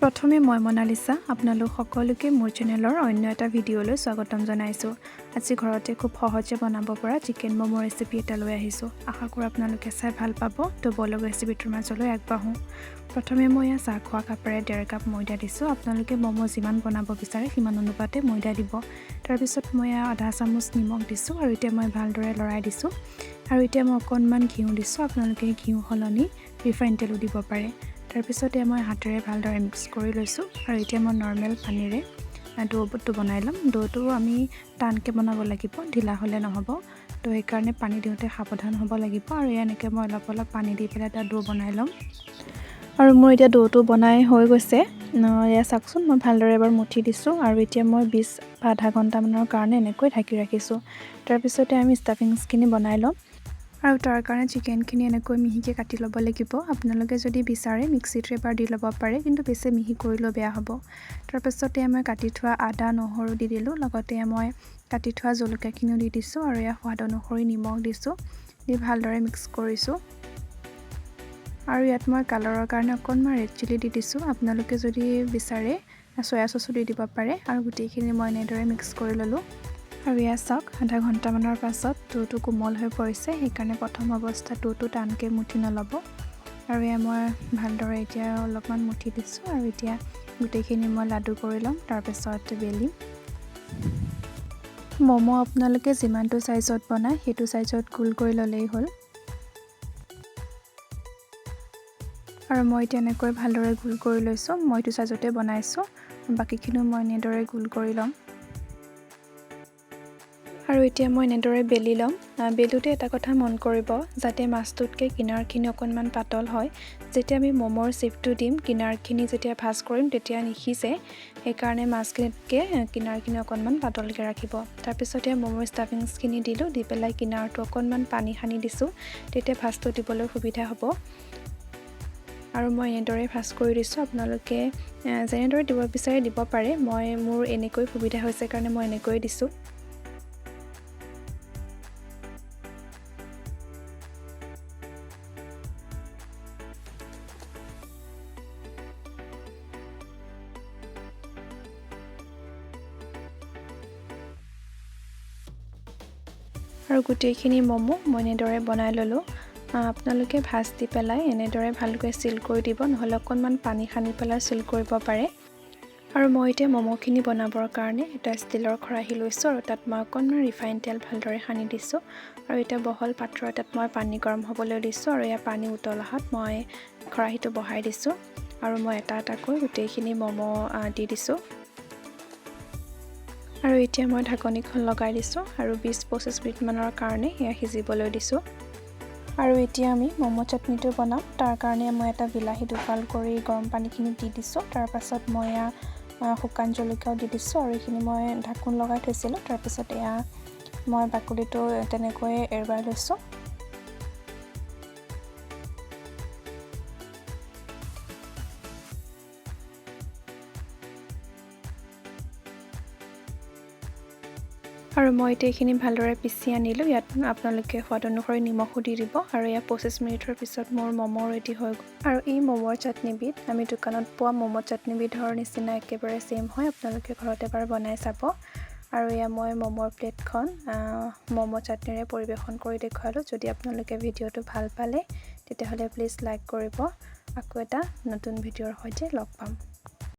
প্ৰথমে মই মনালিসা আপোনালোক সকলোকে মোৰ চেনেলৰ অন্য এটা ভিডিঅ'লৈ স্বাগতম জনাইছোঁ। আজি ঘৰতে খুব সহজে বনাব পৰা চিকেন ম'ম ৰেচিপি এটা লৈ আহিছোঁ। আশা কৰোঁ আপোনালোকে চাই ভাল পাব। তো বলক ৰেচিপিটোৰ মাজলৈ আগবাঢ়োঁ। প্ৰথমে মই চাহ খোৱা কাপেৰে 1.5 কাপ ময়দা দিছোঁ। আপোনালোকে ম'ম যিমান বনাব বিচাৰে সিমান অনুপাতে ময়দা দিব। তাৰপিছত মই আধা চামুচ নিমখ দিছোঁ আৰু এতিয়া মই ভালদৰে লৰাই দিছোঁ। আৰু এতিয়া মই অকণমান ঘিউ দিছোঁ। আপোনালোকে ঘিউ সলনি ৰিফাইন তেলো দিব পাৰে। তাৰপিছতে মই হাতেৰে ভালদৰে মিক্স কৰি লৈছোঁ আৰু এতিয়া মই নৰ্মেল পানীৰে ডোটো বনাই ল'ম। ডোটো আমি টানকৈ বনাব লাগিব, ঢিলা হ'লে নহ'ব। তো সেইকাৰণে পানী দিওঁতে সাৱধান হ'ব লাগিব আৰু এনেকৈ মই অলপ অলপ পানী দি পেলাই এটা ডো বনাই ল'ম। আৰু মোৰ এতিয়া ডোটো বনাই হৈ গৈছে। এয়া চাওকচোন, মই ভালদৰে এবাৰ মুঠি দিছোঁ আৰু এতিয়া মই 20 বা আধা ঘণ্টামানৰ কাৰণে এনেকৈ ঢাকি ৰাখিছোঁ। তাৰপিছতে আমি ষ্টাফিংছখিনি বনাই ল'ম। আৰু তাৰ কাৰণে চিকেনখিনি এনেকৈ মিহিকৈ কাটি ল'ব লাগিব। আপোনালোকে যদি বিচাৰে মিক্সিত এবাৰ দি ল'ব পাৰে, কিন্তু বেছি মিহি কৰিলেও বেয়া হ'ব। তাৰপিছতে মই কাটি থোৱা আদা নহৰু দি দিলোঁ। লগতে মই কাটি থোৱা জলকীয়াখিনিও দি দিছোঁ আৰু ইয়াৰ সোৱাদ অনুসৰি নিমখ দিছোঁ। দি ভালদৰে মিক্স কৰিছোঁ। আৰু ইয়াত মই কালাৰৰ কাৰণে অকণমান ৰেড চিলি দি দিছোঁ। আপোনালোকে যদি বিচাৰে চয়া চচো দি দিব পাৰে। আৰু গোটেইখিনি মই এনেদৰে মিক্স কৰি ল'লোঁ। আৰু এয়া চাওক, আধা ঘণ্টামানৰ পাছত ডোটো কোমল হৈ পৰিছে। সেইকাৰণে প্ৰথম অৱস্থাত ডোটো টানকৈ মুঠি নল'ব। আৰু এয়া মই ভালদৰে এতিয়া অলপমান মুঠি দিছোঁ আৰু এতিয়া গোটেইখিনি মই লাডু কৰি ল'ম। তাৰপিছত বেলিম। ম'ম আপোনালোকে যিমানটো চাইজত বনায় সেইটো চাইজত গোল কৰি ল'লেই হ'ল। আৰু মই এতিয়া এনেকৈ ভালদৰে গোল কৰি লৈছোঁ। মই এইটো চাইজতে বনাইছোঁ। বাকীখিনিও মই এনেদৰে গোল কৰি ল'ম। আৰু এতিয়া মই এনেদৰে বেলি ল'ম। বেলোতে এটা কথা মন কৰিব, যাতে মাছটোতকৈ কিনাৰখিনি অকণমান পাতল হয়। যেতিয়া আমি ম'মৰ শ্বেপটো দিম, কিনাৰখিনি যেতিয়া ভাজ কৰিম তেতিয়া নিসিজে। সেইকাৰণে মাছখিনিতকৈ কিনাৰখিনি অকণমান পাতলকৈ ৰাখিব। তাৰপিছতে ম'মৰ ষ্টাফিংছখিনি দিলোঁ। দি পেলাই কিনাৰটো অকণমান পানী সানি দিছোঁ। তেতিয়া ভাজটো দিবলৈ সুবিধা হ'ব। আৰু মই এনেদৰে ভাজ কৰি দিছোঁ। আপোনালোকে যেনেদৰে দিব বিচাৰে দিব পাৰে। মোৰ এনেকৈ সুবিধা হৈছে কাৰণে মই এনেকৈ দিছোঁ। আৰু গোটেইখিনি ম'ম মই এনেদৰে বনাই ল'লোঁ। আপোনালোকে ভাজ দি পেলাই এনেদৰে ভালকৈ চিল কৰি দিব, নহ'লে অকণমান পানী সানি পেলাই চিল কৰিব পাৰে। আৰু মই এতিয়া ম'মখিনি বনাবৰ কাৰণে এটা ষ্টীলৰ খৰাহী লৈছোঁ আৰু তাত মই অকণমান ৰিফাইন তেল ভালদৰে সানি দিছোঁ। আৰু এতিয়া বহল পাত্ৰ এটাত মই পানী গৰম হ'বলৈ দিছোঁ আৰু এয়া পানী উতল অহাত মই খৰাহীটো বহাই দিছোঁ। আৰু মই এটা এটাকৈ গোটেইখিনি ম'ম দি দিছোঁ। আৰু এতিয়া মই ঢাকনিখন লগাই দিছোঁ আৰু 20-25 মিনিটমানৰ কাৰণে এয়া সিজিবলৈ দিছোঁ। আৰু এতিয়া আমি ম'ম চাটনিটো বনাম। তাৰ কাৰণে মই এটা বিলাহী দুফাল কৰি গৰম পানীখিনি দি দিছোঁ। তাৰপাছত মই এয়া শুকান জলকীয়াও দি দিছোঁ আৰু এইখিনি মই ঢাকোন লগাই থৈছিলোঁ। তাৰপিছত এয়া মই বাকলিটো তেনেকৈ এৰুৱাই লৈছোঁ। আৰু মই এতিয়া এইখিনি ভালদৰে পিচি আনিলোঁ। ইয়াত আপোনালোকে সোৱাদ অনুসৰি নিমখো দি দিব। আৰু ইয়াত 25 মিনিটৰ পিছত মোৰ ম'ম ৰেডি হৈ গ'ল। আৰু এই ম'মৰ চাটনিবিধ আমি দোকানত পোৱা ম'ম চাটনিবিধৰ নিচিনা একেবাৰে ছেইম হয়। আপোনালোকে ঘৰত এবাৰ বনাই চাব। আৰু এয়া মই ম'মৰ প্লেটখন ম'ম চাটনিৰে পৰিৱেশন কৰি দেখুৱালোঁ। যদি আপোনালোকে ভিডিঅ'টো ভাল পালে তেতিয়াহ'লে প্লিজ লাইক কৰিব। আকৌ এটা নতুন ভিডিঅ'ৰ সৈতে লগ পাম।